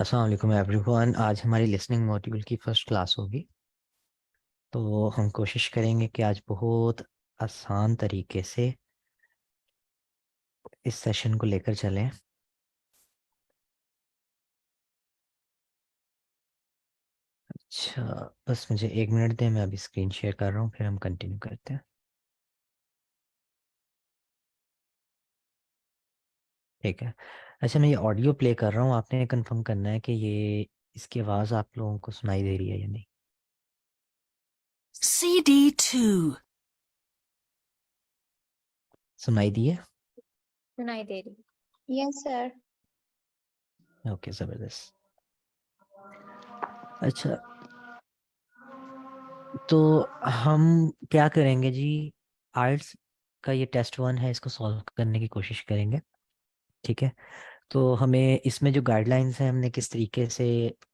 अस्सलाम वालेकुम एवरीवन। आज हमारी लिसनिंग मॉड्यूल की फर्स्ट क्लास होगी। तो हम कोशिश करेंगे कि आज बहुत आसान तरीके से इस सेशन को लेकर चलें। अच्छा, बस मुझे 1 मिनट दें, मैं अभी स्क्रीन शेयर कर रहा हूँ, फिर हम कंटिन्यू करते हैं। ठीक है। अच्छा, मैं ये ऑडियो प्ले कर रहा हूँ, आपने कंफर्म करना है कि ये इसकी आवाज़ आप लोगों को सुनाई दे रही है या नहीं। CD2 सुनाई दी है? सुनाई दे रही। Yes sir. ओके, ज़बरदस्त। अच्छा, तो हम क्या करेंगे जी, आर्ट्स का ये टेस्ट 1 है, इसको सॉल्व करने की कोशिश करेंगे। ठीक है। तो हमें इसमें जो गाइडलाइंस हैं, हमने किस तरीके से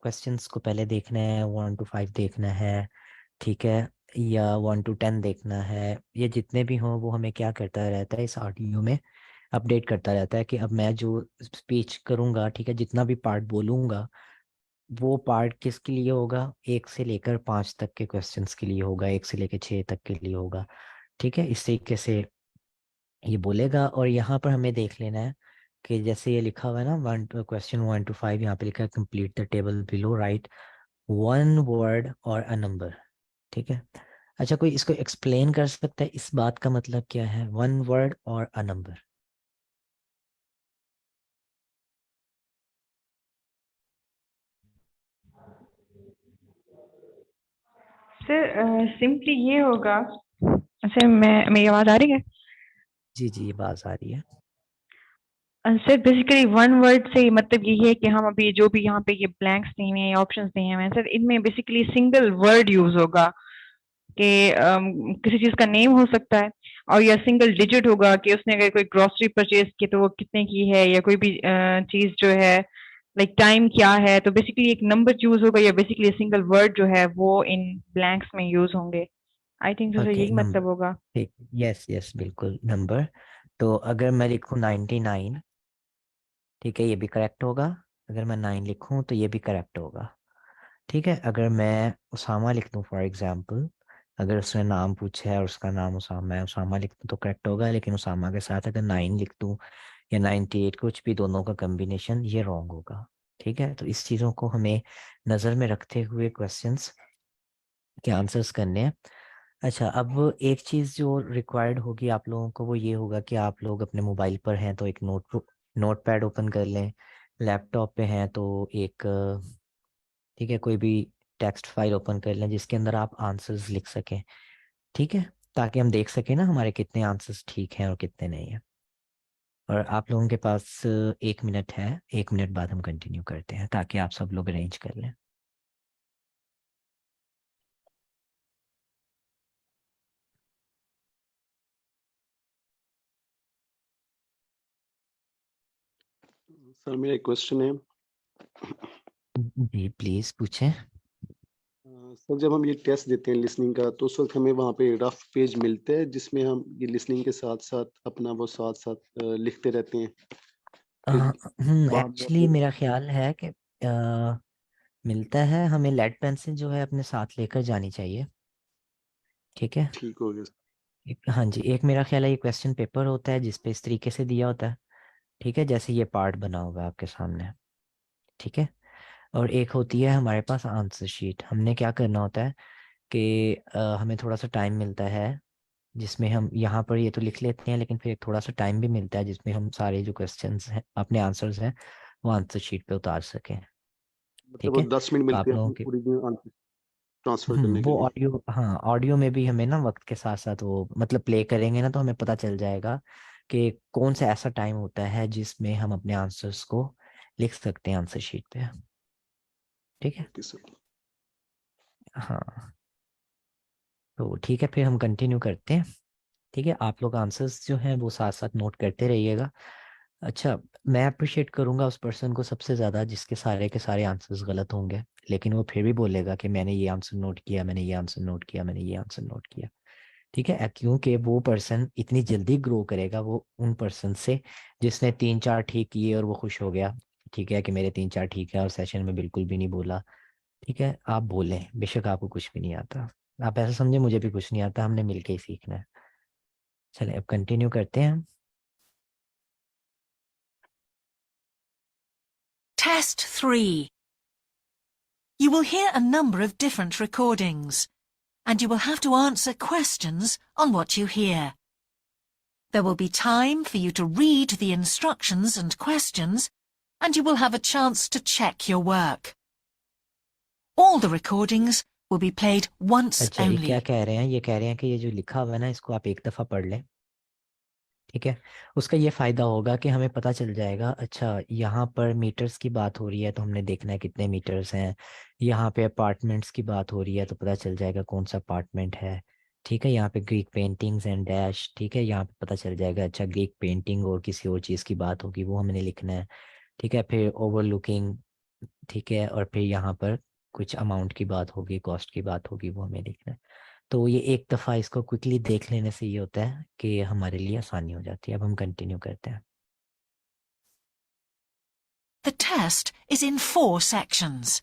क्वेश्चंस को पहले देखना है, 1 to 5 देखना है, ठीक है, या 1 to 10 देखना है, ये जितने भी हों वो हमें क्या करता रहता है, इस ऑडियो में अपडेट करता रहता है कि अब मैं जो स्पीच करूँगा, ठीक है, जितना भी पार्ट बोलूँगा वो पार्ट किसके लिए होगा, 1 से लेकर 5 तक के क्वेश्चंस के लिए होगा, 1 से लेकर 6 तक के लिए होगा। ठीक है, इस तरीके से ये बोलेगा। और यहाँ पर हमें देख लेना है कि जैसे ये लिखा हुआ है ना, क्वेश्चन 1 to 5, यहाँ पे लिखा है complete the table below, right 1 word और अ नंबर। ठीक है। अच्छा, कोई इसको एक्सप्लेन कर सकता है, इस बात का मतलब क्या है, 1 word और अ नंबर? सर सिंपली ये होगा। सर मैं मेरी आवाज़ आ रही है? जी जी, ये बात आ रही है। सर बेसिकली वन वर्ड से मतलब यही है कि हम अभी जो भी यहाँ पे ये ब्लैंक्स दिए हुए हैं या ऑप्शंस दिए हुए हैं सर, इनमें बेसिकली सिंगल वर्ड यूज होगा कि किसी चीज़ का नेम हो सकता है और या सिंगल डिजिट होगा कि उसने अगर कोई ग्रोसरी परचेज की तो वो कितने की है, या कोई भी चीज़ जो है लाइक टाइम क्या है, तो बेसिकली एक नंबर यूज होगा या बेसिकली सिंगल वर्ड जो है वो इन ब्लैंक्स में यूज होंगे। आई थिंक सर ओके, यही नंबर। मतलब होगा। ठीक, यस यस, बिल्कुल नंबर। तो अगर मैं लिखूँ 99, ठीक है, ये भी करेक्ट होगा। अगर मैं 9 लिखूँ तो ये भी करेक्ट होगा। ठीक है। अगर मैं उसामा लिख दूँ फॉर एग्जांपल, अगर उसने नाम पूछा है और उसका नाम उसामा है, उसामा लिख दूँ तो करेक्ट होगा। लेकिन उसामा के साथ अगर 9 लिख दूँ या 98, कुछ भी, दोनों का कम्बिनेशन, ये रॉन्ग होगा। ठीक है। तो इस चीज़ों को हमें नज़र में रखते हुए क्वेश्चंस के आंसर्स करने हैं। अच्छा, अब एक चीज़ जो रिक्वायर्ड होगी आप लोगों को वो ये होगा कि आप लोग अपने मोबाइल पर हैं तो एक नोट पैड ओपन कर लें, लैपटॉप पे हैं तो एक ठीक है, कोई भी टेक्स्ट फाइल ओपन कर लें जिसके अंदर आप आंसर्स लिख सकें। ठीक है, ताकि हम देख सकें ना हमारे कितने आंसर्स ठीक हैं और कितने नहीं हैं। और आप लोगों के पास 1 मिनट है, 1 मिनट बाद हम कंटिन्यू करते हैं ताकि आप सब लोग अरेंज कर लें। सर मेरा एक क्वेश्चन है। जी प्लीज़ पूछें। सर जब हम ये टेस्ट देते हैं लिसनिंग का तो उस वक्त हमें वहाँ पे रफ पेज मिलता है जिसमें हम ये लिसनिंग के साथ साथ अपना वो साथ साथ लिखते रहते हैं फिर वहाँ पे एक्चुअली मेरा ख्याल है कि मिलता है, हमें लेड पेंसिल जो है अपने साथ लेकर जानी चाहिए। ठीक है। ठीक हो गया। हाँ जी, एक मेरा ख्याल है ये क्वेश्चन पेपर होता है जिसपे इस तरीके से दिया होता है। ठीक है, जैसे ये पार्ट बना होगा आपके सामने। ठीक है। और एक होती है हमारे पास आंसर शीट। हमने क्या करना होता है कि हमें थोड़ा सा टाइम मिलता है जिसमें हम यहाँ पर ये तो लिख लेते हैं, लेकिन फिर एक थोड़ा सा टाइम भी मिलता है जिसमें हम सारे जो क्वेश्चंस हैं, अपने आंसर्स हैं, वो आंसर शीट पे उतार सकें। मतलब ठीक वो है। 10 मिनट तो मिलते आप हैं लोगों अपने के ओरिजिनल आंसर ट्रांसफर करने के वो लिए। ऑडियो, हाँ, ऑडियो में भी हमें ना वक्त के साथ साथ वो मतलब प्ले करेंगे ना तो हमें पता चल जाएगा कि कौन सा ऐसा टाइम होता है जिसमें हम अपने आंसर्स को लिख सकते हैं आंसर शीट पे। ठीक है। Okay sir. हाँ, तो ठीक है, फिर हम कंटिन्यू करते हैं। ठीक है, आप लोग आंसर्स जो हैं वो साथ साथ नोट करते रहिएगा। अच्छा, मैं अप्रिशिएट करूंगा उस पर्सन को सबसे ज़्यादा जिसके सारे के सारे आंसर्स गलत होंगे, लेकिन वो फिर भी बोलेगा कि मैंने ये आंसर नोट किया, मैंने ये आंसर नोट किया, मैंने ये आंसर नोट किया। ठीक है, क्योंकि वो पर्सन इतनी जल्दी ग्रो करेगा वो उन पर्सन से जिसने 3 4 ठीक किए और वो खुश हो गया। ठीक है, कि मेरे 3-4 ठीक है और सेशन में बिल्कुल भी नहीं बोला। ठीक है, आप बोलें, बेशक आपको कुछ भी नहीं आता। आप ऐसा समझे मुझे भी कुछ नहीं आता, हमने मिलके ही सीखना है। चलें अब कंटिन्यू करते हैं। Test 3. You will hear a number of different recordings, and you will have to answer questions on what you hear. There will be time for you to read the instructions and questions, and you will have a chance to check your work. All the recordings will be played once अच्छा, ये क्या only. कह रहे हैं? ये कह रहे हैं कि ये जो लिखा हुआ है ना, इसको आप एक दफ़ा पढ़ लें। ठीक है, उसका ये फ़ायदा होगा कि हमें पता चल जाएगा, अच्छा यहाँ पर मीटर्स की बात हो रही है तो हमने देखना है कितने मीटर्स हैं। यहाँ पे अपार्टमेंट्स की बात हो रही है तो पता चल जाएगा कौन सा अपार्टमेंट है। ठीक है, यहाँ पे ग्रीक पेंटिंग्स एंड डैश। ठीक है, यहाँ पे पता चल जाएगा, अच्छा ग्रीक पेंटिंग और किसी और चीज़ की बात होगी, वो हमने लिखना है। ठीक है, फिर ओवरलुकिंग। ठीक है, और फिर यहाँ पर कुछ अमाउंट की बात होगी, कॉस्ट की बात होगी, वो हमें लिखना है। तो ये एक दफ़ा इसको क्विकली देख लेने से ये होता है कि हमारे लिए आसानी हो जाती है। अब हम कंटिन्यू करते हैं। The test is in 4 sections.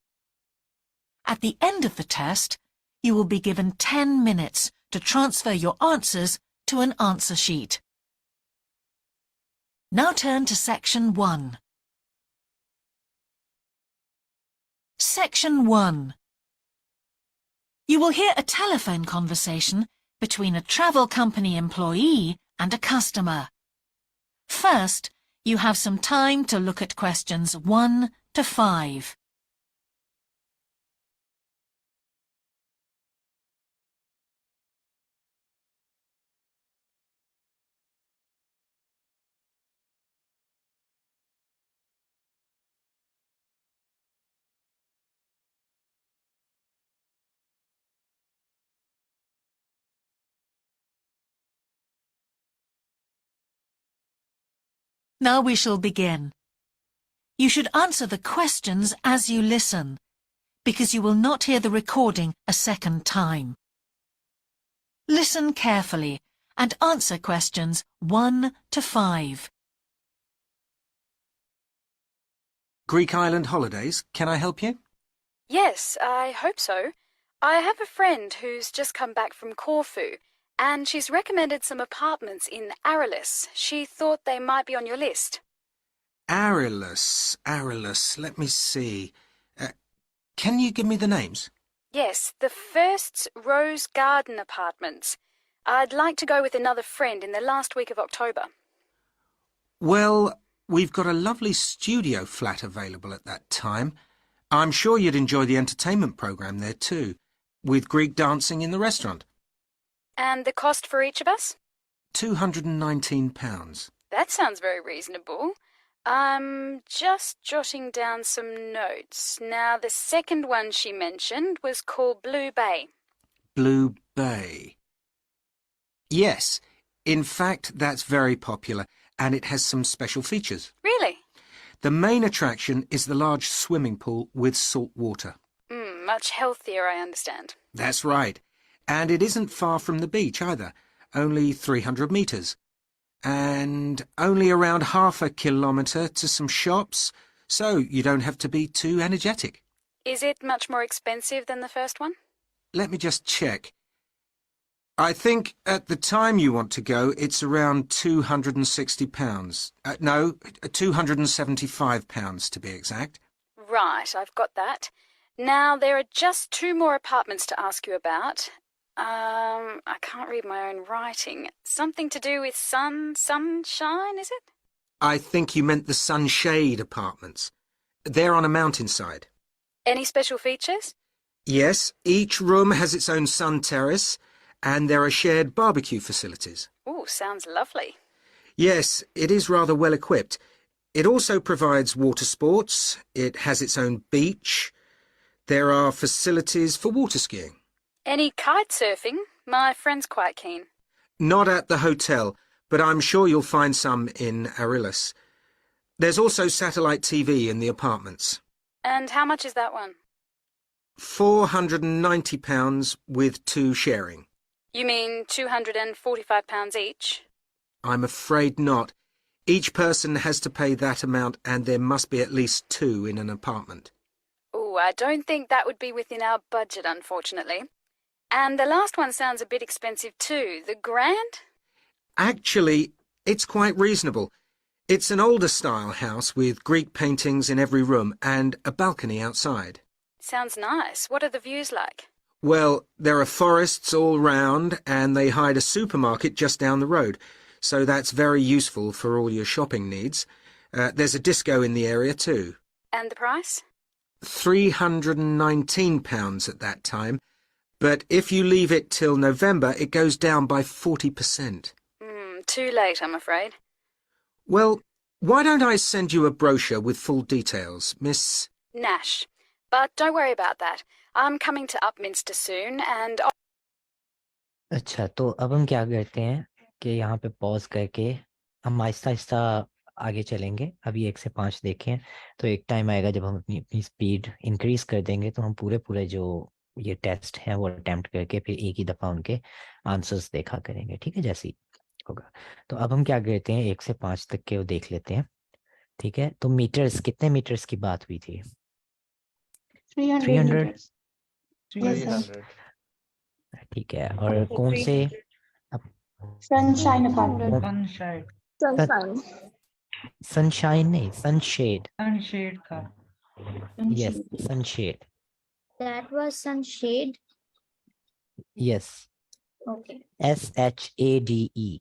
At the end of the test, you will be given 10 minutes to transfer your answers to an answer sheet. Now turn to Section 1. Section 1. You will hear a telephone conversation between a travel company employee and a customer. First, you have some time to look at questions 1 to 5. Now we shall begin. You should answer the questions as you listen, because you will not hear the recording a second time. Listen carefully and answer questions 1 to 5. Greek Island Holidays, can I help you? Yes, I hope so. I have a friend who's just come back from Corfu, and she's recommended some apartments in Arelis. She thought they might be on your list. Arilus, let me see. Can you give me the names? Yes, the first's Rose Garden Apartments. I'd like to go with another friend in the last week of October. Well, we've got a lovely studio flat available at that time. I'm sure you'd enjoy the entertainment program there too, with Greek dancing in the restaurant. And the cost for each of us? £219. That sounds very reasonable. I'm just jotting down some notes. Now, the second one she mentioned was called Blue Bay. Blue Bay. Yes, in fact, that's very popular, and it has some special features. Really? The main attraction is the large swimming pool with salt water. Much healthier, I understand. That's right. And it isn't far from the beach either, only 300 metres. And only around half a kilometre to some shops, so you don't have to be too energetic. Is it much more expensive than the first one? Let me just check. I think at the time you want to go, it's around £260. No, £275 to be exact. Right, I've got that. Now, there are just 2 more apartments to ask you about. I can't read my own writing. Something to do with sunshine, is it? I think you meant the Sunshade Apartments. They're on a mountainside. Any special features? Yes, each room has its own sun terrace, and there are shared barbecue facilities. Ooh, sounds lovely. Yes, it is rather well equipped. It also provides water sports. It has its own beach. There are facilities for water skiing. Any kite surfing? My friend's quite keen. Not at the hotel, but I'm sure you'll find some in Arilus. There's also satellite TV in the apartments. And how much is that one? £490 with 2 sharing. You mean £245 each? I'm afraid not. Each person has to pay that amount and there must be at least 2 in an apartment. Oh, I don't think that would be within our budget, unfortunately. And the last one sounds a bit expensive too. The Grand? Actually, it's quite reasonable. It's an older style house with Greek paintings in every room and a balcony outside. Sounds nice. What are the views like? Well, there are forests all round and they hide a supermarket just down the road, so that's very useful for all your shopping needs. There's a disco in the area too. And the price? £319 at that time, but if you leave it till November, it goes down by 40%. Too late, I'm afraid. Well, why don't I send you a brochure with full details, Miss... Nash. But don't worry about that. I'm coming to Upminster soon and... अच्छा, तो अब हम क्या करते हैं कि यहाँ पे पॉज करके हम आहिस्ता आहिस्ता आगे चलेंगे। अभी 1 से 5 देखें, तो एक टाइम आएगा जब हम अपनी अपनी स्पीड इंक्रीज कर देंगे, तो हम पूरे पूरे जो ये टेस्ट हैं वो अटेम्प्ट करके फिर एक ही दफ़ा उनके आंसर्स देखा करेंगे। ठीक है, जैसे ही होगा। तो अब हम क्या करते हैं, 1 से 5 तक के वो देख लेते हैं। ठीक है, तो मीटर्स, कितने मीटर्स की बात हुई थी? 300 meters. 300. ठीक है, और कौन से? Sunshine apartment. Sunshine. Sunshine. Sunshine नहीं, सनशेड। Sunshade का. Yes, sunshade. That was sunshade. Yes, Okay. SHADE।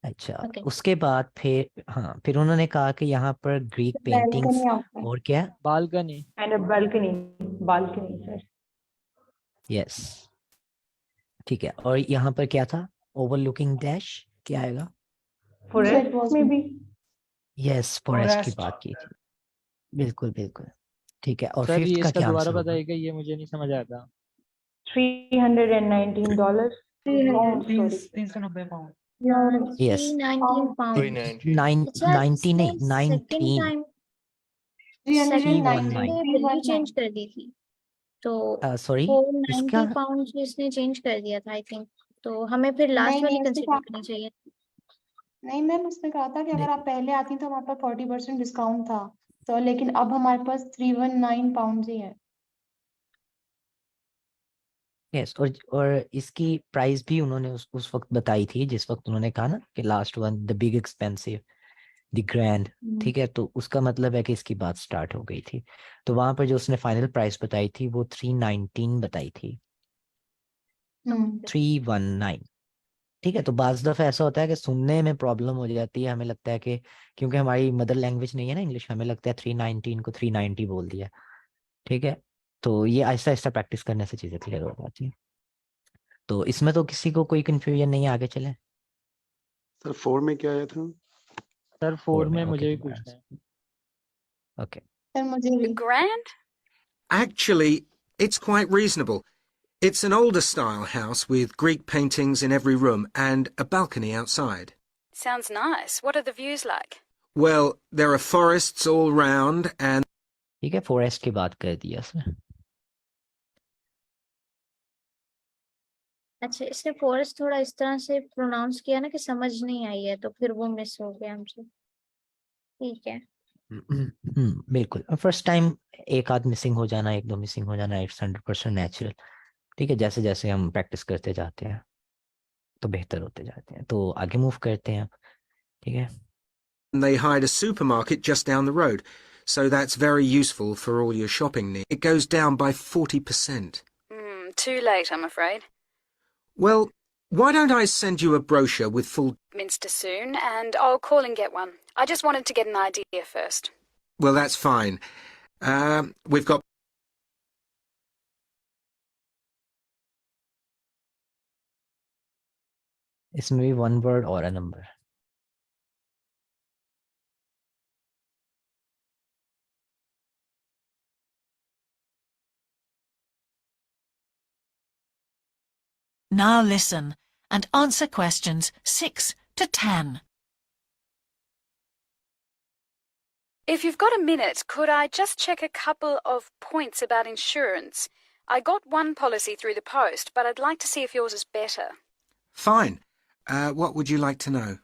अच्छा, Okay. उसके बाद फिर उन्होंने कहा कि यहाँ पर ग्रीक पेंटिंग्स और क्या? Balcony. And a balcony, sir. Yes, ठीक है, और यहाँ पर क्या था? ओवरलुकिंग डैश, क्या आएगा? Forest maybe. यस, फॉरेस्ट की Forest. बात की थी। बिल्कुल बिल्कुल, ठीक है। और सर, ये फिफ्थ का इसका क्या दोबारा आंसर होगा? बताइएगा, ये मुझे नहीं समझ आता। $319. 390 पाउंड। Yes, 319 pounds. 990 नहीं, सेकंड 19 टाइम 319। वैल्यू चेंज कर दी थी, तो सॉरी, 490 इसका पाउंड इसने चेंज कर दिया था आई थिंक। तो हमें फिर लास्ट वाली कंसीडर करनी चाहिए। नहीं मैम, उसने कहा था कि अगर आप पहले आती तो हमारे पास 40% डिस्काउंट था, तो लेकिन अब हमारे पास 319 पाउंड ही है। यस, और इसकी प्राइस भी उन्होंने उस वक्त बताई थी जिस वक्त उन्होंने कहा ना कि last one the big expensive, the grand. ठीक है, तो उसका मतलब है कि इसकी बात स्टार्ट हो गई थी। तो वहां पर जो उसने फाइनल प्राइस बताई थी वो 319 बताई थी, 319। ठीक है, तो बाज दफा ऐसा होता है कि सुनने में प्रॉब्लम हो जाती है, हमें लगता है कि क्योंकि हमारी मदर लैंग्वेज नहीं है ना इंग्लिश, हमें लगता है 319 को 390 बोल दिया। ठीक है, तो ये आहिस्ता आहिस्ता प्रैक्टिस करने से चीजें क्लियर हो जाती हैं। तो इसमें तो किसी को कोई कंफ्यूजन नहीं है, आगे चले। सर 4 में क्या आया था? सर 4 में ओके, मुझे भी तुम्हारा पूछना है। ओके। सर मुझे The भी Grand? Actually, it's quite reasonable. It's an older style house with Greek paintings in every room and a balcony outside. Sounds nice. What are the views like? Well, there are forests all round and ठीक है, forest की बात कर दिया उसने। अच्छा, इसने forest थोड़ा इस तरह से प्रोनाउंस किया ना कि समझ नहीं आई है, तो फिर वो मिस हो गया हमसे। ठीक है। बिल्कुल, फर्स्ट टाइम एक आध मिसिंग हो जाना, एक दो मिसिंग हो जाना, इट्स 100% नेचुरल। ठीक है, जैसे जैसे हम प्रैक्टिस करते जाते हैं तो बेहतर होते जाते हैं। तो आगे मूव करते हैं आप। ठीक है, they hide a supermarket just down the road, so that's very useful for all your shopping needs. It goes down by 40%. Too late, I'm afraid. Well, why don't I send you a brochure with full... Minster soon, and I'll call and get one. I just wanted to get an idea first. Well, that's fine. We've got... इसमें भी one word और a number. Now listen and answer questions 6 to 10. If you've got a minute, could I just check a couple of points about insurance? I got one policy through the post, but I'd like to see if yours is better. Fine. What would you like to know?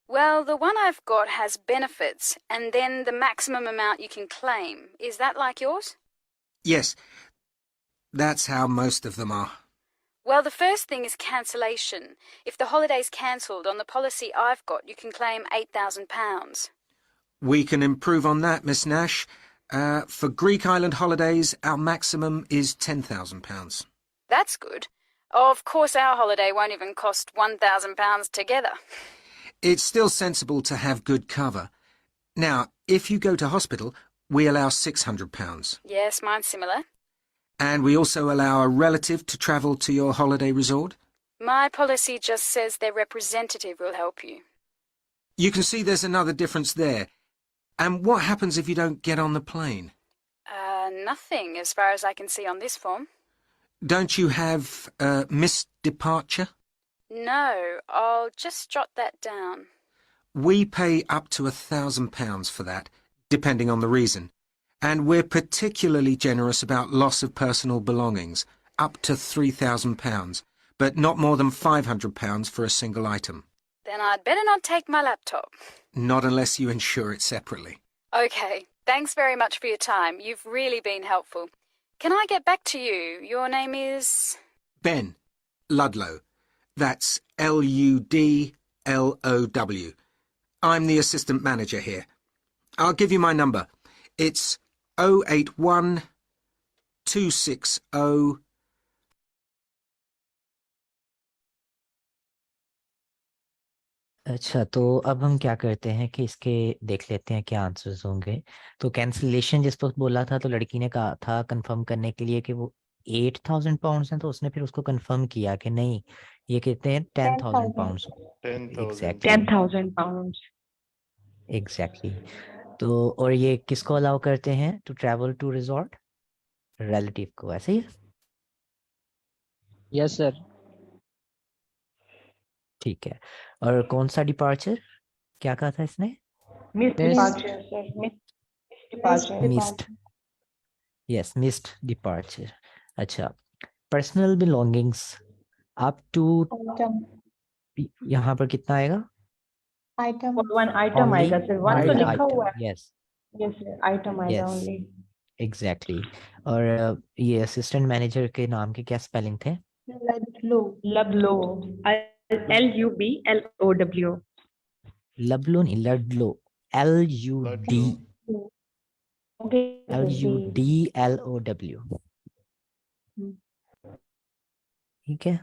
Well, the one I've got has benefits and then the maximum amount you can claim. Is that like yours? Yes, that's how most of them are. Well, the first thing is cancellation. If the holiday's cancelled on the policy I've got, you can claim £8,000. We can improve on that, Miss Nash. For Greek island holidays, our maximum is £10,000. That's good. Of course, our holiday won't even cost £1,000 together. It's still sensible to have good cover. Now, if you go to hospital, we allow £600. Yes, mine's similar. And we also allow a relative to travel to your holiday resort. My policy just says their representative will help you. You can see there's another difference there. And what happens if you don't get on the plane? Nothing, as far as I can see on this form. Don't you have missed departure? No, I'll just jot that down. We pay up to £1,000 for that, depending on the reason. And we're particularly generous about loss of personal belongings, up to £3,000, but not more than £500 for a single item. Then I'd better not take my laptop. Not unless you insure it separately. Okay, thanks very much for your time. You've really been helpful. Can I get back to you? Your name is... Ben Ludlow. That's Ludlow. I'm the assistant manager here. I'll give you my number. It's 081 260. अच्छा, तो अब हम क्या करते हैं कि इसके देख लेते हैं क्या आंसर्स होंगे। तो कैंसिलेशन जिस वक्त बोला था, तो लड़की ने कहा था कंफर्म करने के लिए कि वो £8,000 हैं, तो उसने फिर उसको कंफर्म किया कि नहीं, ये कहते हैं £10,000। 10,000 एग्जैक्टली, £10,000. एग्जैक्टली। तो और ये किसको अलाउ करते हैं to travel to resort? Relative को, ऐसे ही? Yes sir. ठीक है। और कौन सा डिपार्चर, क्या कहा था इसने? Miss departure, sir. Miss departure. Missed, yes, missed departure. अच्छा, personal belongings up to, item यहाँ पर कितना आएगा? item One item Only आएगा sir. One तो one लिखा item, हुआ है. yes, Yes sir. Item आएगा yes, only. exactly। और ये असिस्टेंट मैनेजर के नाम के क्या स्पेलिंग थे? low Ludlow. Lublow. लबलो नहीं, लडलो, LUD, Okay sir. LUDLOW, ठीक है,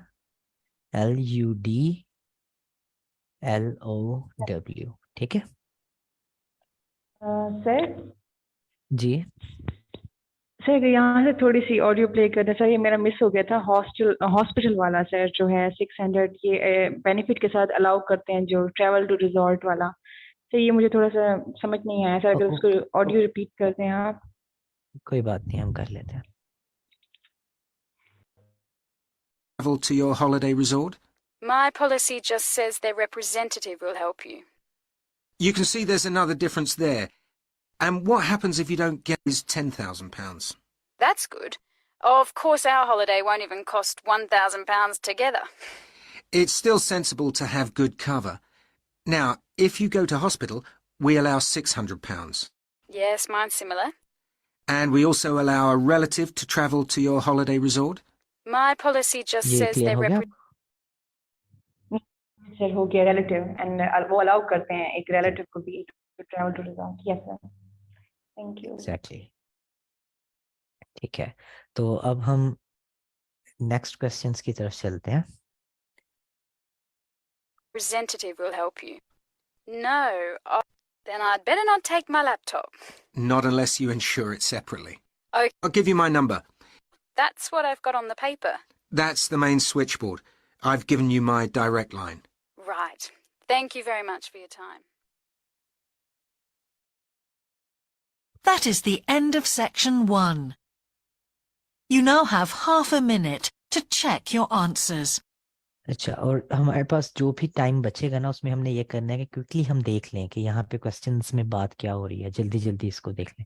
LUDLOW, ठीक है Sir. जी। सर यहाँ से थोड़ी सी ऑडियो प्ले करना चाहिए, मेरा मिस हो गया था। हॉस्पिटल वाला सर जो है 600 ये बेनिफिट के साथ अलाउ करते हैं, जो ट्रैवल टू रिजॉर्ट वाला। सर ये मुझे थोड़ा सा समझ नहीं आया सर, अगर उसको ऑडियो रिपीट करते हैं आप। कोई बात नहीं, हम कर लेते हैं। Travel to your holiday resort? My policy just says their representative will help you. You can see there's another difference there. And what happens if you don't get is £10,000? That's good. Of course, our holiday won't even cost £1,000 together. It's still sensible to have good cover. Now, if you go to hospital, we allow £600. Yes, mine's similar. And we also allow a relative to travel to your holiday resort. My policy just ये says clear their हो गया? Sir हो गया relative, and वो allow करते हैं एक relative को भी to travel to resort. Yes sir, thank you. Exactly, ठीक है। तो अब हम नेक्स्ट क्वेश्चंस की तरफ चलते हैं। representative will help you. No, then I'd better not take my laptop. Not unless you insure it separately. Okay. I'll give you my number. That's what I've got on the paper. That's the main switchboard. I've given you my direct line. Right. Thank you very much for your time. That is the end of section 1. You now have half a minute to check your answers. अच्छा, और हमारे पास जो भी time बचेगा ना, उसमें हमने ये करना है कि क्विकली हम देख लें कि यहाँ पे क्वेश्चंस में बात क्या हो रही है, जल्दी जल्दी इसको देख लें,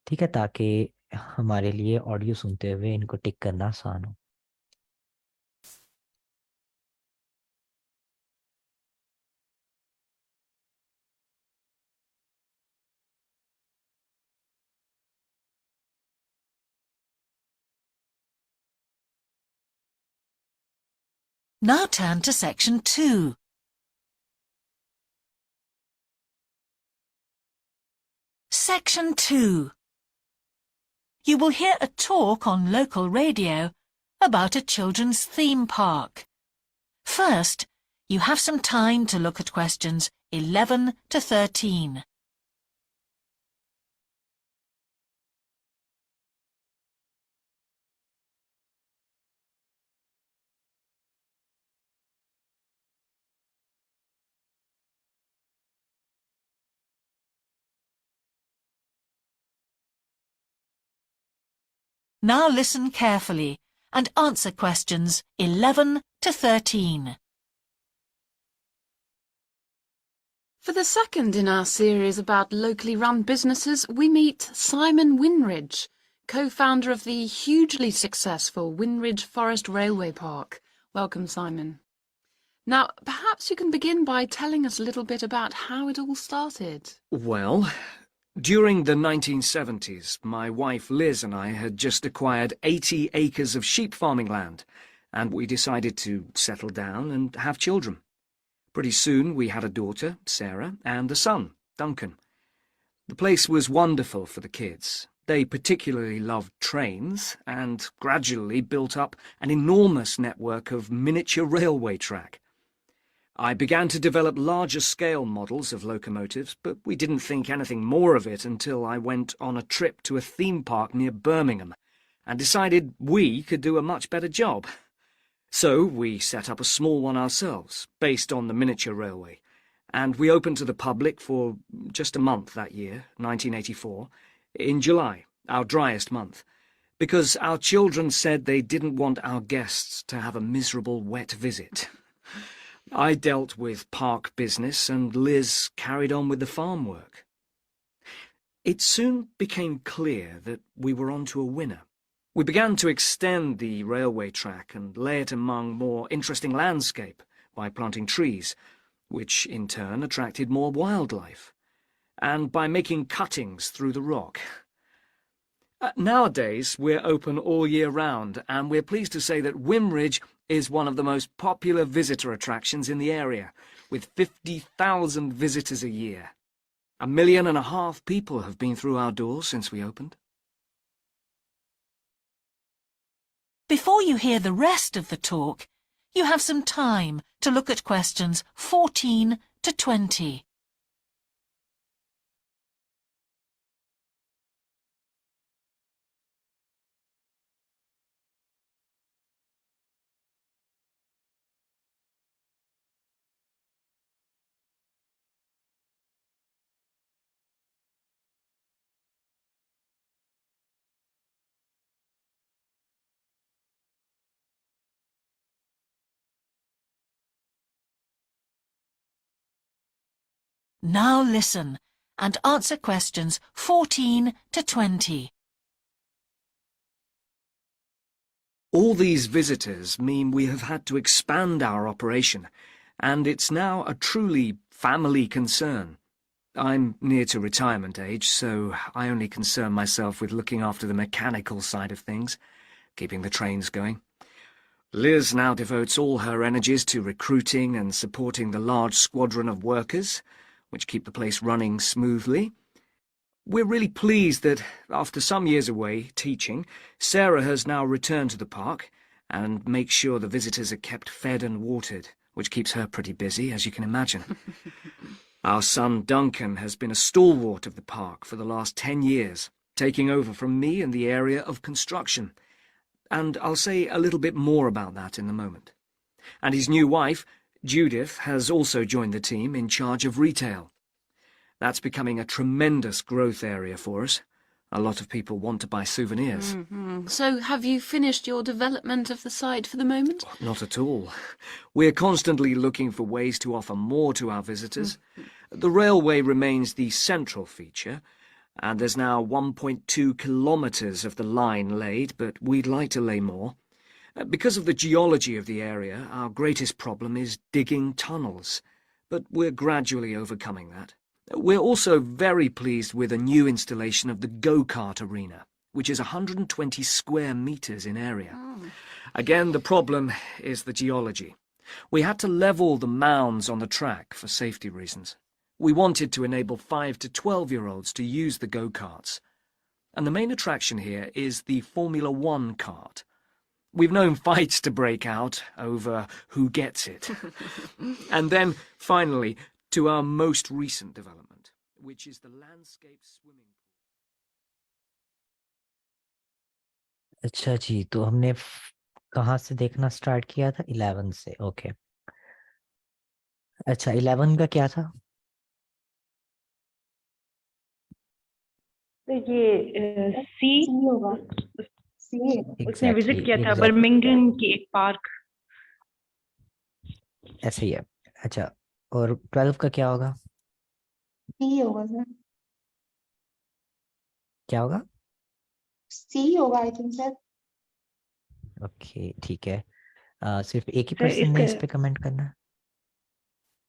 ठीक है, ताकि हमारे लिए ऑडियो सुनते हुए इनको टिक करना आसान हो। Now turn to section 2. Section 2. You will hear a talk on local radio about a children's theme park. First, you have some time to look at questions 11 to 13. Now listen carefully and answer questions 11 to 13. For the second in our series about locally run businesses, we meet Simon Winridge, co-founder of the hugely successful Winridge Forest Railway Park. Welcome, Simon. Now, perhaps you can begin by telling us a little bit about how it all started. Well, during the 1970s, my wife Liz and I had just acquired 80 acres of sheep farming land, and we decided to settle down and have children. Pretty soon we had a daughter, Sarah, and a son, Duncan. The place was wonderful for the kids. They particularly loved trains and gradually built up an enormous network of miniature railway track. I began to develop larger-scale models of locomotives, but we didn't think anything more of it until I went on a trip to a theme park near Birmingham and decided we could do a much better job. So we set up a small one ourselves, based on the miniature railway, and we opened to the public for just a month that year, 1984, in July, our driest month, because our children said they didn't want our guests to have a miserable wet visit. I dealt with park business and Liz carried on with the farm work. It soon became clear that we were onto a winner. We began to extend the railway track and lay it among more interesting landscape by planting trees, which in turn attracted more wildlife, and by making cuttings through the rock. Nowadays, we're open all year round, and we're pleased to say that Winridge is one of the most popular visitor attractions in the area, with 50,000 visitors a year. 1.5 million people have been through our doors since we opened. Before you hear the rest of the talk, you have some time to look at questions 14 to 20. Now listen and answer questions 14 to 20. All these visitors mean we have had to expand our operation, and it's now a truly family concern. I'm near to retirement age, so I only concern myself with looking after the mechanical side of things, keeping the trains going. Liz now devotes all her energies to recruiting and supporting the large squadron of workers, which keep the place running smoothly. We're really pleased that, after some years away teaching, Sarah has now returned to the park and makes sure the visitors are kept fed and watered, which keeps her pretty busy, as you can imagine. Our son Duncan has been a stalwart of the park for the last 10 years, taking over from me in the area of construction. And I'll say a little bit more about that in a moment. And his new wife, Judith, has also joined the team in charge of retail. That's becoming a tremendous growth area for us. A lot of people want to buy souvenirs. So have you finished your development of the site for the moment? Not at all. We're constantly looking for ways to offer more to our visitors. The railway remains the central feature, and there's now 1.2 kilometres of the line laid, but we'd like to lay more. Because of the geology of the area, our greatest problem is digging tunnels, but we're gradually overcoming that. We're also very pleased with a new installation of the go-kart arena, which is 120 square metres in area. Again, the problem is the geology. We had to level the mounds on the track for safety reasons. We wanted to enable 5 to 12-year-olds to use the go-karts. And the main attraction here is the Formula One kart. We've known fights to break out over who gets it. And then, finally, to our most recent development, which is the landscape swimming pool. अच्छा जी, तो हमने कहाँ से देखना start किया था? 11 से। Okay, अच्छा 11 का क्या था? तो ये सी होगा सी उसने विजिट एग्जैक्टली किया था एग्जैक्टली बर्मिंघम की एक पार्क। ऐसे ही है। अच्छा, और 12 का क्या होगा? सी होगा सर, क्या होगा? सी होगा आई थिंक सर। ओके ठीक है। सिर्फ एक ही सर पर्सन ने इसका इस पे कमेंट करना है?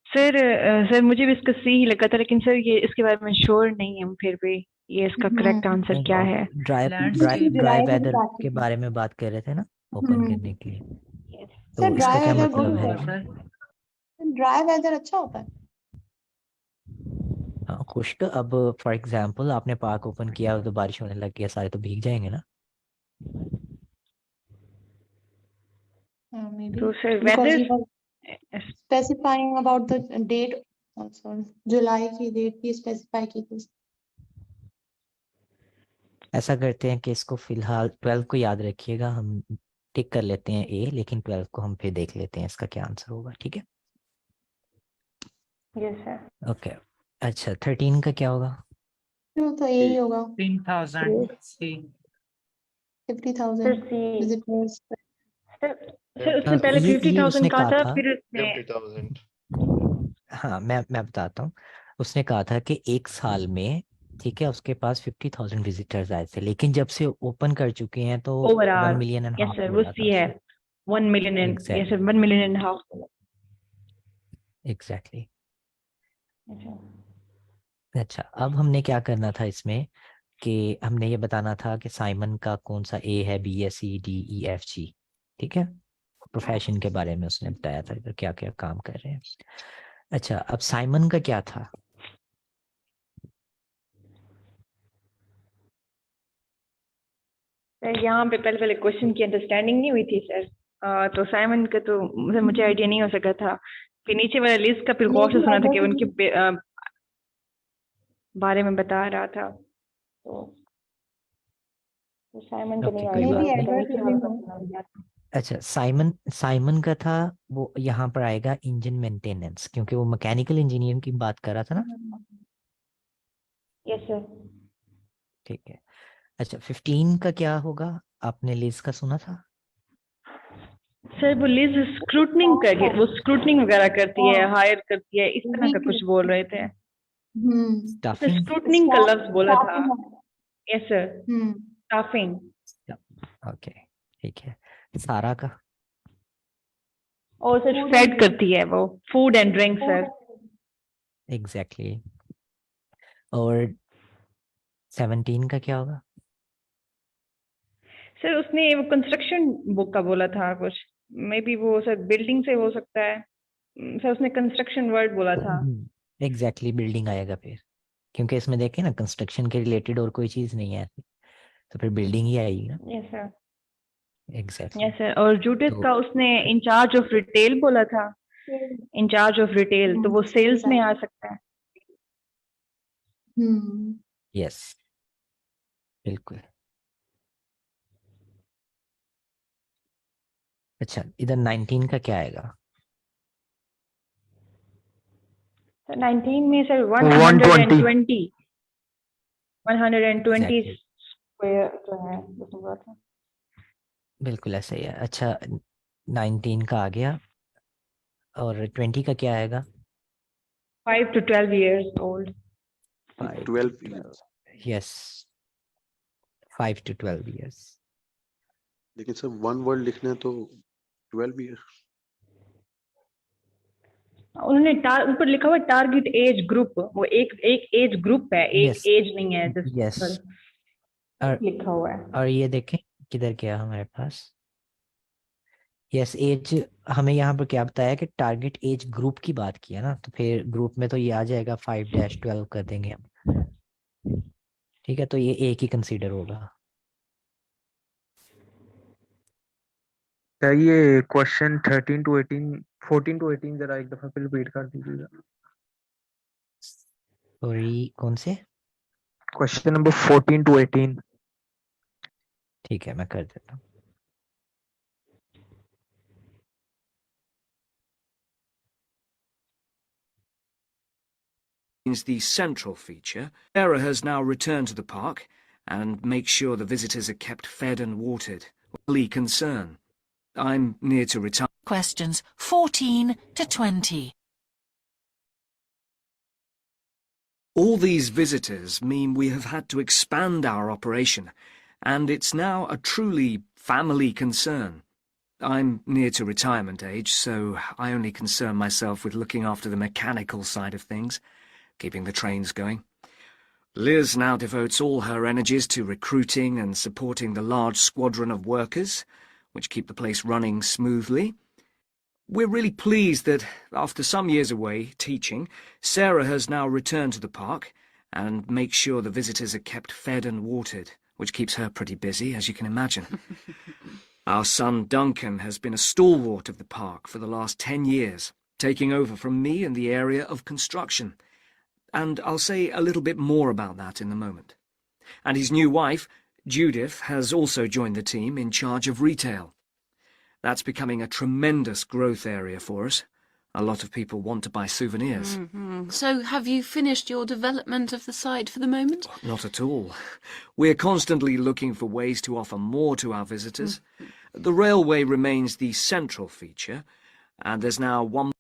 सर मुझे भी इसका सी ही लगा था, लेकिन सर ये इसके बारे में श्योर नहीं है फिर भी ये इसका करेक्ट आंसर क्या है। ड्राई लैंडस्केप ड्राई जुलाई वेदर में के बारे में बात कर रहे थे ना, ओपन करने के लिए। सर तो इसका ड्राई क्या वेदर गुड मतलब है? होता है, ड्राई वेदर अच्छा होता है। हाँ, खुश्क। अब फॉर एग्जांपल आपने पार्क ओपन किया तो बारिश होने लग गया, सारे तो भीग जाएंगे ना। maybe तो sir because he whether was specifying about the date also, जुलाई की डेट भी स्पेसिफाई की थी। ऐसा करते हैं कि इसको फिलहाल 12 को याद रखिएगा, हम टिक कर लेते हैं ए, लेकिन 12 को हम फिर देख लेते हैं इसका क्या आंसर होगा। ठीक है, यस सर। ओके। अच्छा 13 का क्या होगा? तो यही होगा 15,000 सी। 50,000 सर सी विजिटर्स। सर उसने पहले ये 50,000 उसने कहा कहा था, था। फिर उसने 50,000 हाँ, मैं बताता हूँ। उसने कहा था कि एक साल में, ठीक है, उसके पास 50,000 विजिटर्स आए थे, लेकिन जब से ओपन कर चुके हैं तो overall 1 million and yes half sir वो बोला था सी है। उसने। 1 million and yes sir exactly 1 million and half. Exactly. अच्छा, अब हमने क्या करना था इसमें कि हमने ये बताना था कि साइमन का कौन सा ए है, बी है, C D E F G. ठीक है, प्रोफेशन के बारे में उसने बताया था इधर क्या क्या काम कर रहे हैं। अच्छा, अब साइमन का क्या था? सर यहाँ पे पहले पहले क्वेश्चन की अंडरस्टैंडिंग नहीं हुई थी सर। तो साइमन का तो मुझे आइडिया नहीं हो सका था। फिर नीचे वाला लिस्ट का फिर गौर से सुना था कि उनके बारे में बता रहा था। तो साइमन तो नहीं ओके, कोई बात नहीं। आया। अच्छा, साइमन साइमन का था, वो यहाँ पर आएगा इंजन मेंटेनेंस, क्योंकि वो मैकेनिकल इंजीनियरिंग की बात कर रहा था ना। Yes sir. ठीक है। अच्छा 15 का क्या होगा? आपने लिज का सुना था? सर वो लिज स्क्रूटनिंग कर वो स्क्रूटनिंग वगैरह करती है, हायर करती है, इस तरह का कुछ बोल रहे थे। स्टाफिंग। स्क्रूटनिंग का लफ्ज बोला था। Yes sir staffing. ओके ठीक है। सारा का? और सर फेड करती है वो, food and drink sir. Exactly. और 17 का क्या होगा? सर उसने वो कंस्ट्रक्शन बुक का बोला था कुछ, मे बी वो सर बिल्डिंग से हो सकता है। सर उसने कंस्ट्रक्शन वर्ड बोला था। एग्जैक्टली, बिल्डिंग आएगा फिर, क्योंकि इसमें देखें ना कंस्ट्रक्शन के रिलेटेड और कोई चीज नहीं है, तो फिर बिल्डिंग ही आएगी ना। Yes sir. Exactly. Yes sir. और जूडिस तो का उसने इंचार्ज ऑफ रिटेल बोला था। इंचार्ज ऑफ रिटेल तो वो सेल्स में आ सकता है। यस बिल्कुल। अच्छा, इधर 19 का क्या आएगा? सर 19 में सर 120 एग्जैक्टली, स्क्वायर जो है उसमें बोला था। बिल्कुल ऐसा ही है। अच्छा 19 का आ गया, और 20 का क्या आएगा? 5 to 12 years old। 5 to 12 12। Yes, 5 to 12 years। लेकिन सर वन वर्ड लिखना है तो 12 ईयर। उन्होंने ऊपर लिखा हुआ टारगेट एज ग्रुप, वो एक एज ग्रुप है, एक यस एज नहीं है यस। और लिखा हुआ है। और ये देखें किधर गया हमारे पास, यस एज, हमें यहाँ पर क्या बताया कि टारगेट एज ग्रुप की बात की है ना, तो फिर ग्रुप में तो ये आ जाएगा 5-12 कर देंगे हम। ठीक है, तो ये एक ही कंसीडर होगा। क्या ये क्वेश्चन 14 to 18 जरा एक दफा फिर रिपीट कर दीजिएगा। सॉरी, कौन से? Question number 14 to 18। ठीक है, मैं कर देता हूँ। Is the central feature. Sarah has now returned to the park and makes sure the visitors are kept fed and watered. Only concern. I'm near to retire. Questions 14 to 20. All these visitors mean we have had to expand our operation, and it's now a truly family concern. I'm near to retirement age, so I only concern myself with looking after the mechanical side of things, keeping the trains going. Liz now devotes all her energies to recruiting and supporting the large squadron of workers, which keep the place running smoothly. We're really pleased that, after some years away teaching, Sarah has now returned to the park and makes sure the visitors are kept fed and watered, which keeps her pretty busy, as you can imagine. Our son Duncan has been a stalwart of the park for the last 10 years, taking over from me in the area of construction. And I'll say a little bit more about that in a moment. And his new wife, Judith, has also joined the team in charge of retail. That's becoming a tremendous growth area for us. A lot of people want to buy souvenirs. So have you finished your development of the site for the moment? Not at all. We're constantly looking for ways to offer more to our visitors. The railway remains the central feature, and there's now one.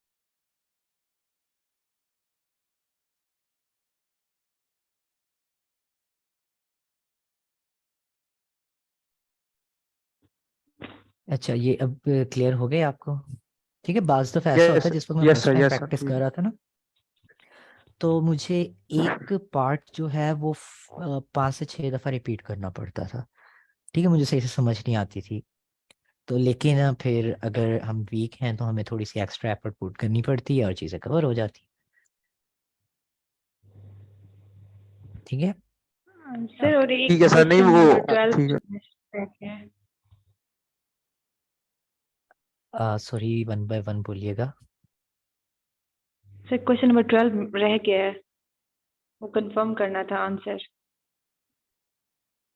अच्छा, ये अब clear हो गया आपको? ठीक है, बाज दफा ऐसा होता यस है जिस वक्त मैं yes first sir time yes practice कर सर। रहा था ना, तो मुझे एक पार्ट जो है वो 5 से 6 दफा रिपीट करना पड़ता था। ठीक है, मुझे सही से समझ नहीं आती थी। तो लेकिन फिर अगर हम वीक हैं तो हमें थोड़ी सी एक्स्ट्रा एफर्ट पुट करनी पड़ती है और चीज़ें कवर हो जाती। ठीक है। सर और एक ठीक है सर, नहीं क्वेश्चन वो नंबर 12 ठीक है। है। सॉरी, 1 बाय 1 बोलिएगा। सर क्वेश्चन नंबर 12 रह गया है, वो कंफर्म करना था आंसर।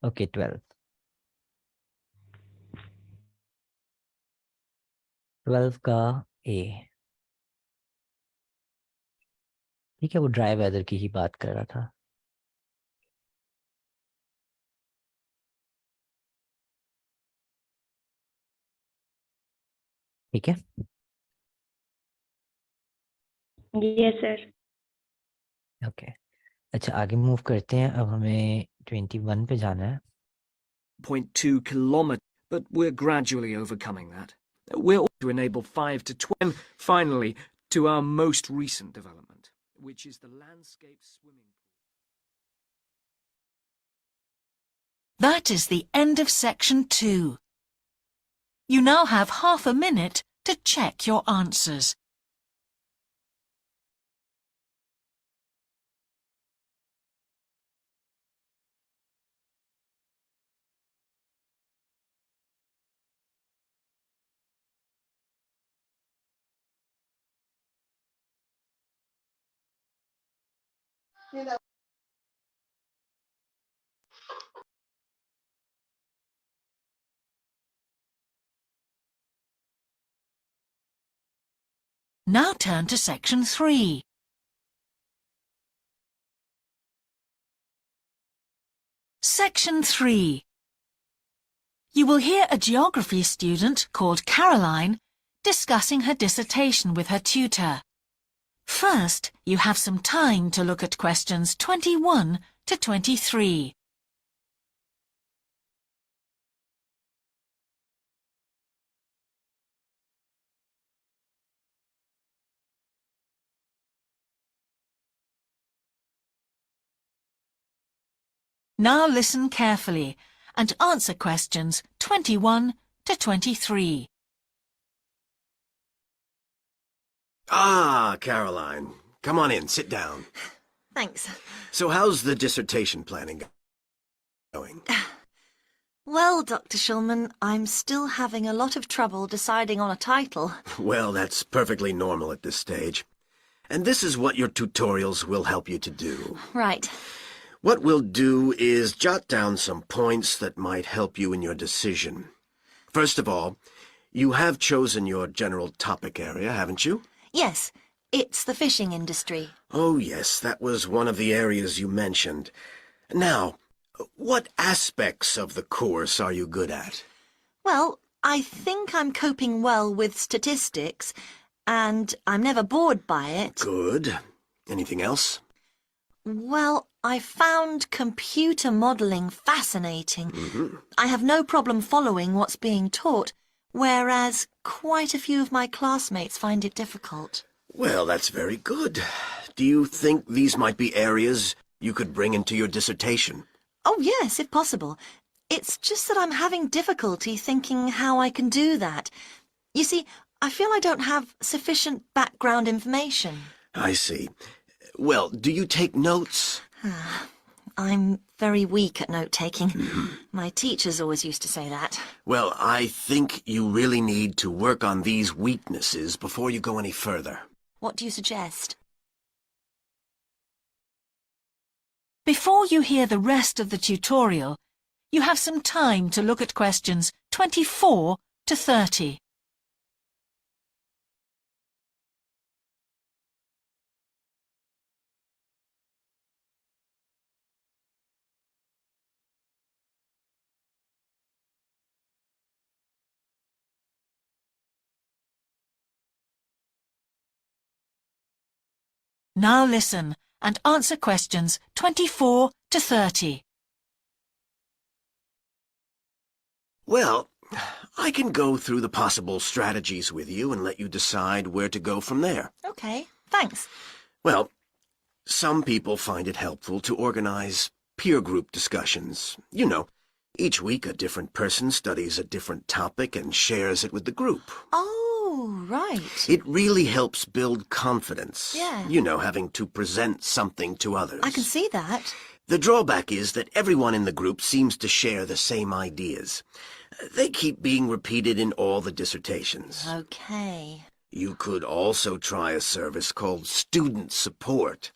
ओके, 12 का ए। ठीक है, वो ड्राई वेदर की ही बात कर रहा था। ठीक है। Yes sir. ओके, अच्छा आगे मूव करते हैं। अब हमें 21 पे जाना है। 0.2 kilometers, but we're gradually overcoming that. We're all to enable 5 to 12. Finally, to our most recent development, which is the landscape swimming pool. That is the end of section 2. You now have half a minute to check your answers. Now turn to section 3. Section 3. You will hear a geography student called Caroline discussing her dissertation with her tutor. First, you have some time to look at questions 21 to 23. Now listen carefully and answer questions 21 to 23. Ah, Caroline. Come on in, sit down. Thanks. So how's the dissertation planning going? Well, Dr. Shulman, I'm still having a lot of trouble deciding on a title. Well, that's perfectly normal at this stage. And this is what your tutorials will help you to do. Right. What we'll do is jot down some points that might help you in your decision. First of all, you have chosen your general topic area, haven't you? Yes, it's the fishing industry. Oh, yes, that was one of the areas you mentioned. Now, what aspects of the course are you good at? Well, I think I'm coping well with statistics, and I'm never bored by it. Good. Anything else? Well, I found computer modelling fascinating. I have no problem following what's being taught, whereas quite a few of my classmates find it difficult. Well, that's very good. Do you think these might be areas you could bring into your dissertation? Oh, yes, if possible. It's just that I'm having difficulty thinking how I can do that. You see, I feel I don't have sufficient background information. I see. Well, do you take notes? I'm very weak at note-taking. My teachers always used to say that. Well, I think you really need to work on these weaknesses before you go any further. What do you suggest? Before you hear the rest of the tutorial, you have some time to look at questions 24 to 30. Now listen and answer questions 24 to 30. Well, I can go through the possible strategies with you and let you decide where to go from there. Okay, thanks. Well, some people find it helpful to organize peer group discussions. You know, each week a different person studies a different topic and shares it with the group. Oh, right. It really helps build confidence. Yeah. You know, having to present something to others. I can see that. The drawback is that everyone in the group seems to share the same ideas. They keep being repeated in all the dissertations. Okay. You could also try a service called Student Support.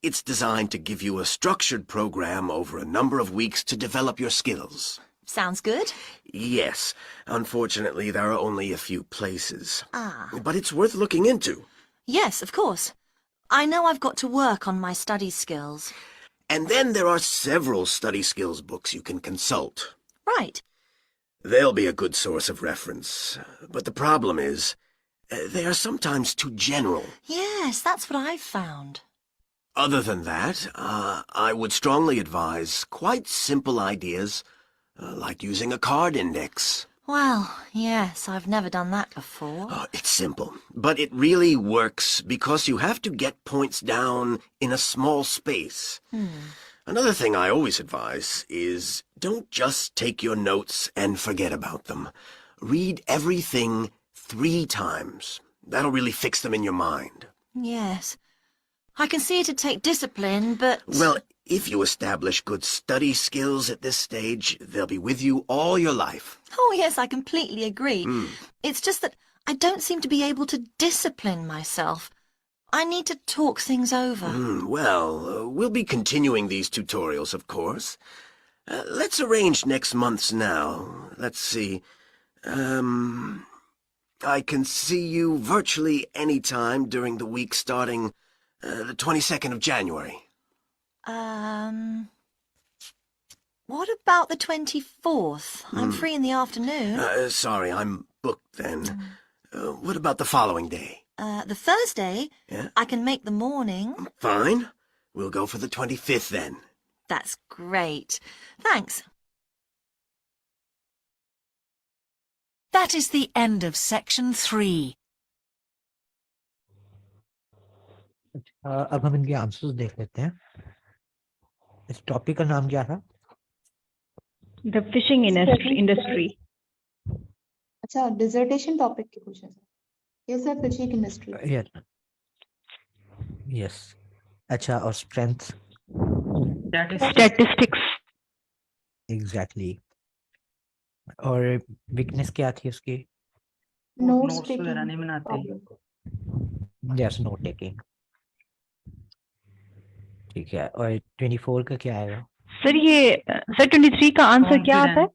It's designed to give you a structured program over a number of weeks to develop your skills. Sounds good. Yes. Unfortunately, there are only a few places. Ah. But it's worth looking into. Yes, of course. I know I've got to work on my study skills. And then there are several study skills books you can consult. Right. They'll be a good source of reference. But the problem is, they are sometimes too general. Yes, that's what I've found. Other than that, I would strongly advise quite simple ideas, like using a card index. Well, yes, I've never done that before. It's simple, but it really works because you have to get points down in a small space. Another thing I always advise is don't just take your notes and forget about them. Read everything 3 times. That'll really fix them in your mind. Yes. I can see it'd take discipline, but... Well, if you establish good study skills at this stage, they'll be with you all your life. Oh, yes, I completely agree. It's just that I don't seem to be able to discipline myself. I need to talk things over. Well, we'll be continuing these tutorials, of course. Let's arrange next month's now. Let's see. I can see you virtually any time during the week starting the 22nd of January. What about the 24th? I'm free in the afternoon. Sorry, I'm booked then. What about the following day? The Thursday? Yeah? I can make the morning. Fine. We'll go for the 25th then. That's great. Thanks. That is the end of section 3. अब हम इनके answers देख लेते हैं. इस topic का नाम क्या था? The fishing industry. अच्छा, डिसर्टेशन टॉपिक के question. Yes, sir, physic chemistry. Yes. अच्छा, और स्ट्रेंथ? Statistics. एग्जैक्टली. और वीकनेस क्या थी उसकी? नोट्स नोट्स वगैरह नहीं बनाते. टेकिंग. Yes, note taking. ठीक है. और 24 का क्या आएगा? सर ये सर 23 का आंसर क्या आता है?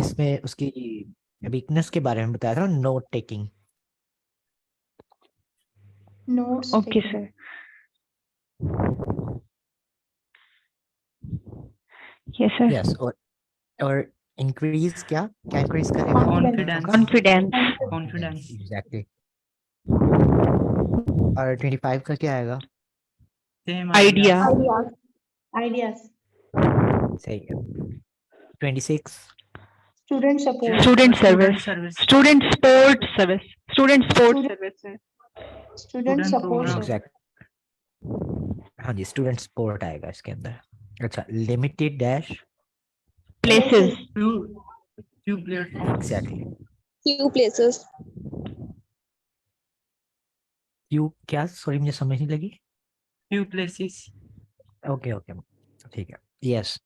इसमें उसकी वीकनेस के बारे में बताया था, note taking. Notes okay taking. Sir. Yes sir. Yes. और इंक्रीज क्या इंक्रीज करेगा? कॉन्फिडेंस. कॉन्फिडेंस. कॉन्फिडेंस. एग्जैक्टली. और 25 का क्या आएगा? Same idea. आइडियाज. आइडियाज. सही है. 26? Student support. Student student service. Service. Student sport service. Student sport service है. Student student support. Programme. Exact. हाँ जी, स्टूडेंट सपोर्ट आएगा इसके अंदर. अच्छा, limited dash. Places. few platforms. Exactly. Few places. Q क्या? सॉरी, मुझे समझ नहीं लगी. few places. ओके ओके, ठीक है. यस,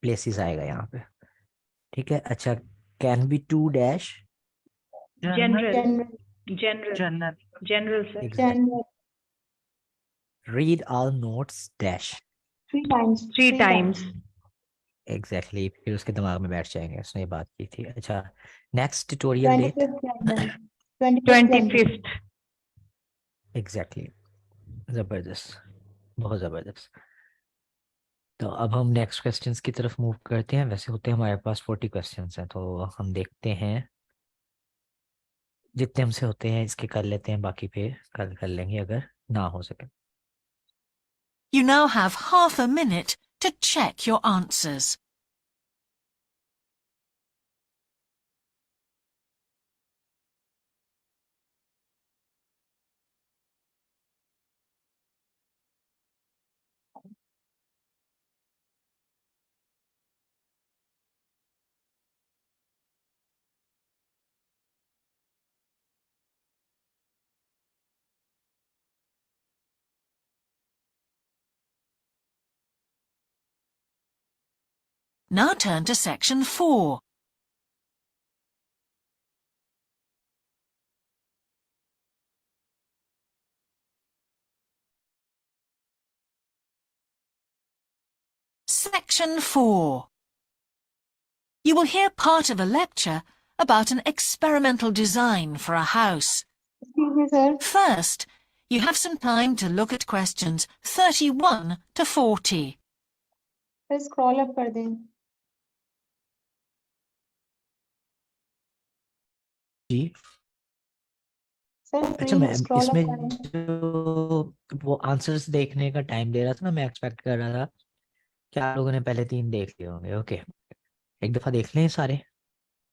प्लेसेस आएगा यहाँ पे. ठीक है. अच्छा, can be to dash. Journal. Journal. Journal. Journal. Journal sir. Journal. Read all notes dash. 3 times. 3 times. Exactly. फिर उसके दिमाग में बैठ जाएंगे, उसने ये बात की थी. अच्छा, next tutorial date? 25th. Exactly. जबरदस्त, बहुत जबरदस्त. तो अब हम नेक्स्ट क्वेश्चंस की तरफ मूव करते हैं. वैसे होते हैं हमारे पास 40 क्वेश्चंस हैं, तो हम देखते हैं जितने हमसे होते हैं इसके कर लेते हैं, बाकी फिर कल कर लेंगे अगर ना हो सके. You now have half a minute to check your answers. Now turn to section 4. Section 4. You will hear part of a lecture about an experimental design for a house. Excuse me, sir. First, you have some time to look at questions 31 to 40. Sir scroll up कर दें. जी. Sir अच्छा, मैं scroll up इसमें करें. जो वो answers देखने का टाइम दे रहा था ना, मैं एक्सपेक्ट कर रहा था कि आप लोगों ने पहले 3 देख लिए होंगे. ओके, एक दफा देख लें सारे.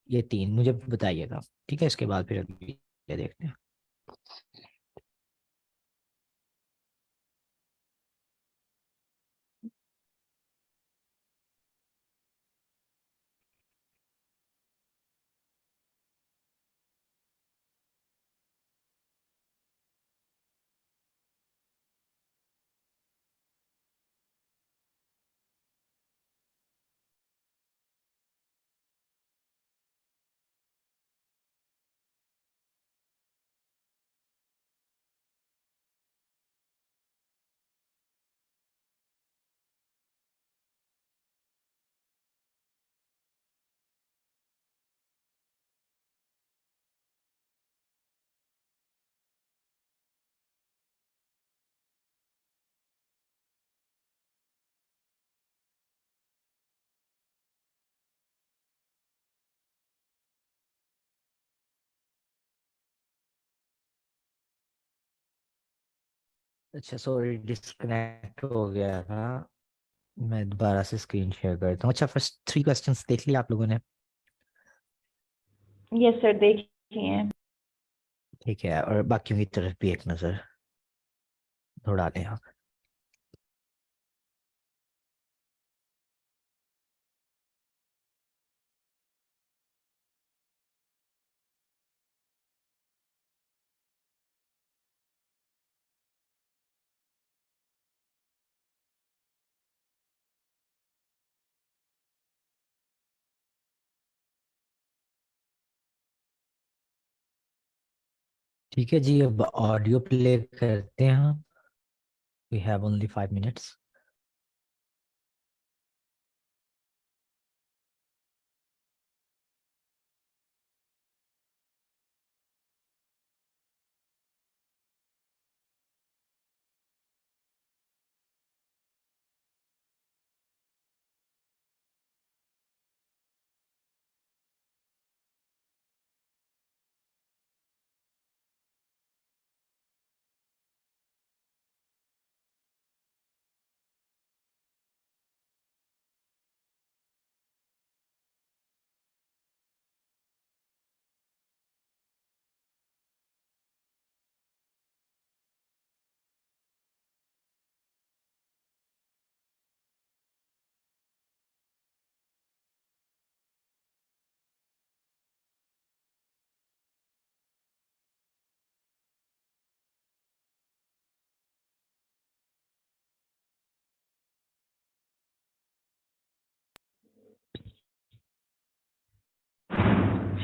ये 3 मुझे बताइएगा, ठीक है? इसके बाद फिर अगली ये देखते हैं. अच्छा, सॉरी, डिस्कनेक्ट हो गया था. मैं दोबारा से स्क्रीन शेयर करता हूँ. अच्छा, फर्स्ट 3 क्वेश्चंस देख लिए आप लोगों ने? यस सर, देखिए हैं. ठीक है. और बाकियों की तरफ भी एक नज़र दौड़ा लें आप. ठीक है जी, अब ऑडियो प्ले करते हैं हम. We have only 5 minutes.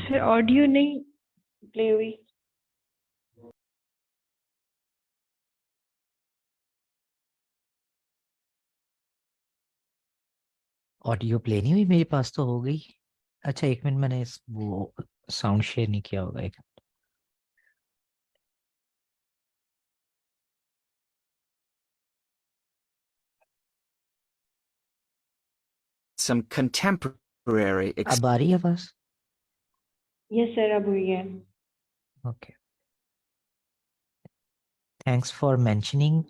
Sir audio नहीं प्ले हुई. ऑडियो प्ले नहीं हुई, मेरे पास तो हो गई. अच्छा, 1 मिनट, मैंने वो साउंड शेयर नहीं किया होगा. Some contemporary अब आ रही है आवाज? यस सर अब हुई है. Okay, thanks for mentioning.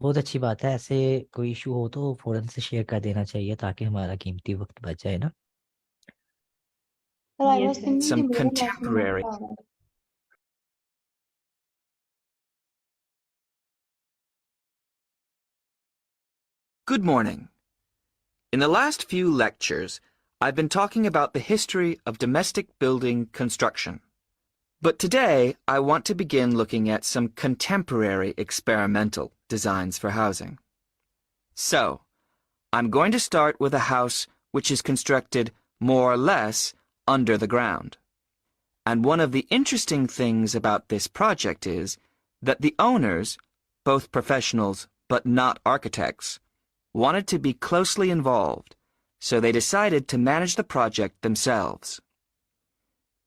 बहुत अच्छी बात है. ऐसे कोई इशू हो तो फौरन से शेयर कर देना चाहिए ताकि हमारा कीमती वक्त बच जाए ना. Sir, I Yes was sir. thinking कि some मेरे नेट में contemporary मसला आ रहा है. Good morning. In the last few lectures, I've been talking about the history of domestic building construction. But today, I want to begin looking at some contemporary experimental designs for housing. So, I'm going to start with a house which is constructed more or less under the ground. And one of the interesting things about this project is that the owners, both professionals but not architects, wanted to be closely involved, so they decided to manage the project themselves.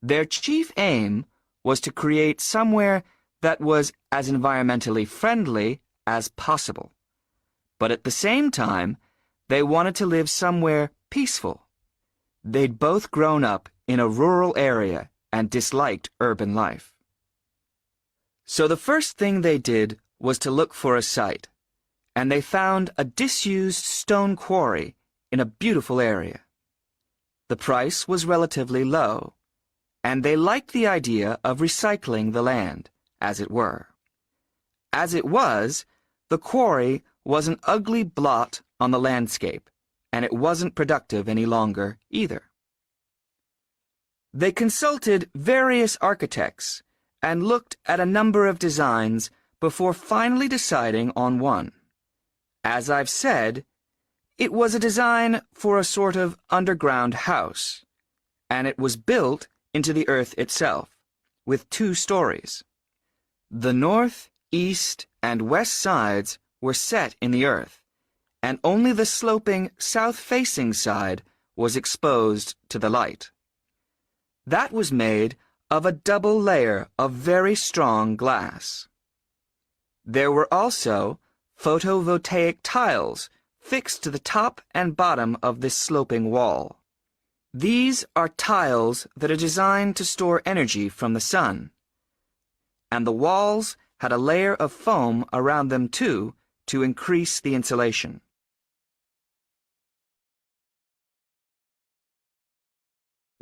Their chief aim was to create somewhere that was as environmentally friendly as possible. But at the same time, they wanted to live somewhere peaceful. They'd both grown up in a rural area and disliked urban life. So the first thing they did was to look for a site, and they found a disused stone quarry in a beautiful area. The price was relatively low, and they liked the idea of recycling the land, as it were. As it was, the quarry was an ugly blot on the landscape, and it wasn't productive any longer either. They consulted various architects and looked at a number of designs before finally deciding on one. As I've said, it was a design for a sort of underground house, and it was built into the earth itself, with 2 stories. The north, east, and west sides were set in the earth, and only the sloping south-facing side was exposed to the light. That was made of a double layer of very strong glass. There were also photovoltaic tiles fixed to the top and bottom of this sloping wall. These are tiles that are designed to store energy from the sun. And the walls had a layer of foam around them too to increase the insulation.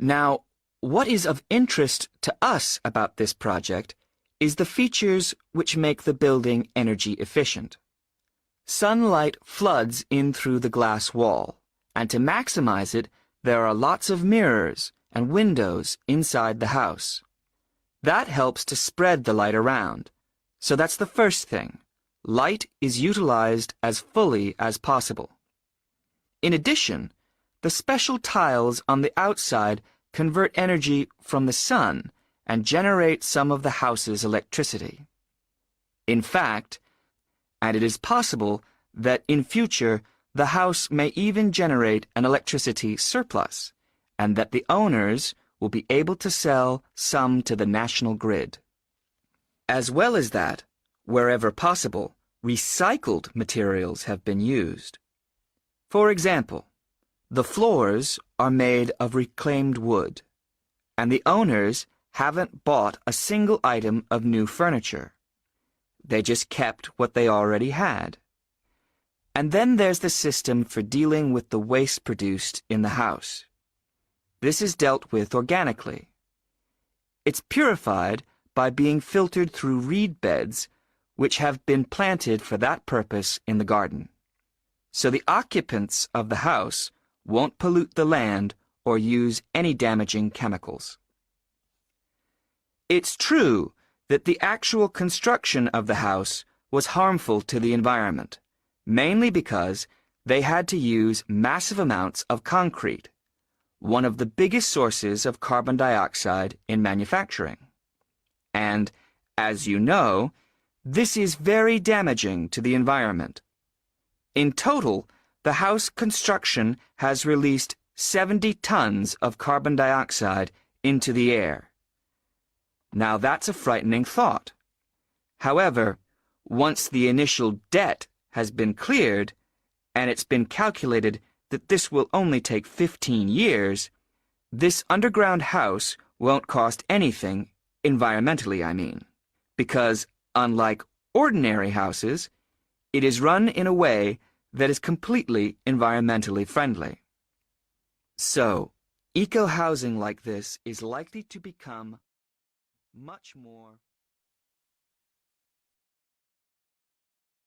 Now, what is of interest to us about this project is the features which make the building energy efficient. Sunlight floods in through the glass wall, and to maximize it, there are lots of mirrors and windows inside the house. That helps to spread the light around. So that's the first thing. Light is utilized as fully as possible. In addition, the special tiles on the outside convert energy from the sun and generate some of the house's electricity. In fact, and it is possible that in future the house may even generate an electricity surplus, and that the owners will be able to sell some to the national grid. As well as that, wherever possible, recycled materials have been used. For example, the floors are made of reclaimed wood, and the owners haven't bought a single item of new furniture. They just kept what they already had. And then there's the system for dealing with the waste produced in the house. This is dealt with organically. It's purified by being filtered through reed beds which have been planted for that purpose in the garden. So the occupants of the house won't pollute the land or use any damaging chemicals. It's true that the actual construction of the house was harmful to the environment, mainly because they had to use massive amounts of concrete, one of the biggest sources of carbon dioxide in manufacturing. And, as you know, this is very damaging to the environment. In total, the house construction has released 70 tons of carbon dioxide into the air. Now that's a frightening thought. However, once the initial debt has been cleared, and it's been calculated that this will only take 15 years, this underground house won't cost anything, environmentally I mean, because unlike ordinary houses, it is run in a way that is completely environmentally friendly. So, eco-housing like this is likely to become much more.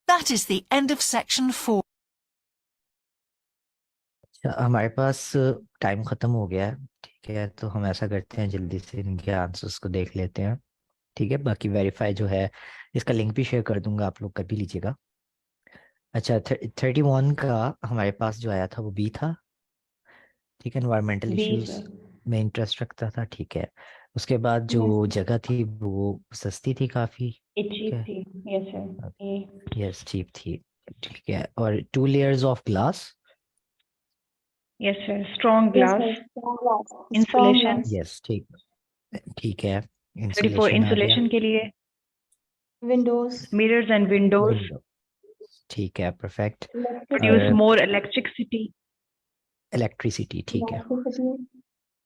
That is the end of section 4. हमारे पास time खत्म हो गया है, ठीक है, तो हम ऐसा करते हैं जल्दी से इनके आंसर्स को देख लेते हैं, ठीक है। बाकी वेरीफाई जो है इसका लिंक भी शेयर कर दूंगा, आप लोग कर भी लीजिएगा। अच्छा, 31 का हमारे पास जो आया था वो बी था, ठीक है। एनवायरमेंटल इश्यूज में इंटरेस्ट रखता था, ठीक है। उसके बाद जो जगह थी वो सस्ती थी काफी, ठीक है। यस, चीप थी, ठीक है। और 2 layers of glass, Yes, sir. Strong glass. Insulation. Yes, ठीक, ठीक है। 34 इंसुलेशन आ गया, insulation के लिए. Windows. Mirrors and windows. Window, ठीक है, perfect. Produce more electricity. Electricity, ठीक है।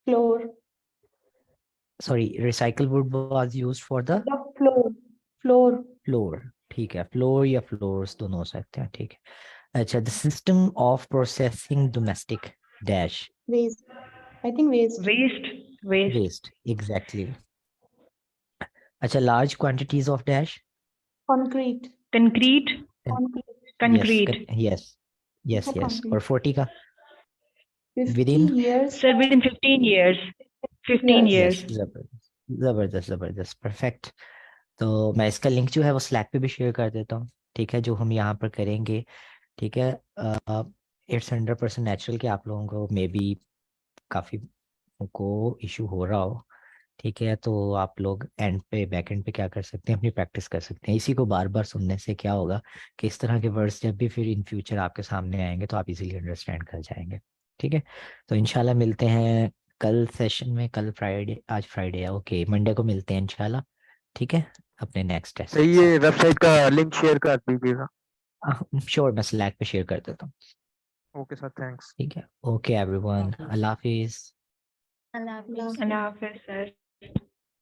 Floor. Sorry, recycle would was used for the The floor. Floor, ठीक है। फ्लोर या फ्लोर्स दोनों हो सकते हैं, ठीक है। अच्छा, the system of processing domestic dash, Waste. I think waste. Waste, exactly. अच्छा, large quantities of dash, Concrete. Concrete. Yes, yes, Concrete. और 40 का 50 विदिन, years. Sir, within 15 years. 15 years. यस, जबरदस्त जबरदस्त, परफेक्ट। तो मैं इसका लिंक जो है वो स्लैक पे भी शेयर कर देता हूँ, ठीक है, जो हम यहाँ पर करेंगे, ठीक है। इट्स 100% नेचुरल कि आप लोगों को मे बी काफ़ी को इशू हो रहा हो, ठीक है। तो आप लोग एंड पे, बैक एंड पे क्या कर सकते हैं, अपनी प्रैक्टिस कर सकते हैं। इसी को बार बार सुनने से क्या होगा कि इस तरह के वर्ड्स जब भी फिर इन फ्यूचर आपके सामने आएंगे तो आप इजीली अंडरस्टैंड कर जाएंगे, ठीक है। तो इंशाल्लाह मिलते हैं कल सेशन में, कल फ्राइडे, आज फ्राइडे है, ओके, मंडे को मिलते हैं इंशाल्लाह, ठीक है, अपने नेक्स्ट टेस्ट। ये वेबसाइट का लिंक शेयर कर दीजिएगा। श्योर, मैं स्लैक पे शेयर कर देता हूँ। Okay sir, thanks. ठीक है, ओके एवरीवन, अल्लाह हाफिज। अल्लाह हाफिज। Allah Hafiz, sir.